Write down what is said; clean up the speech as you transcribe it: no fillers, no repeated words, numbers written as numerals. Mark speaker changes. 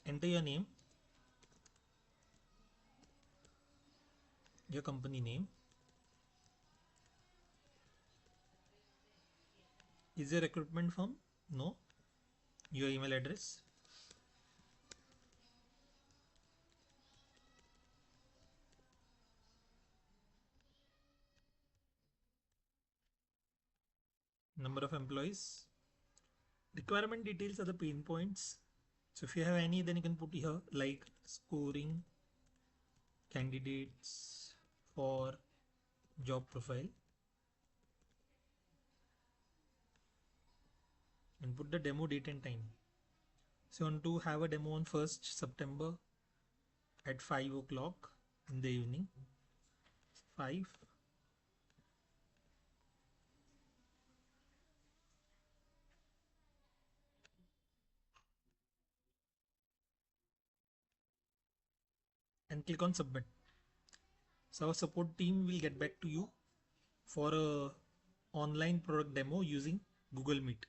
Speaker 1: enter your name, your company name. Is your recruitment firm? No. Your email address. Number of employees. Requirement details are the pain points. So if you have any, then you can put here, like scoring candidates for job profile, and put the demo date and time. So you want to have a demo on 1st September at 5 o'clock in the evening. 5. And click on submit. So our support team will get back to you for a online product demo using Google Meet.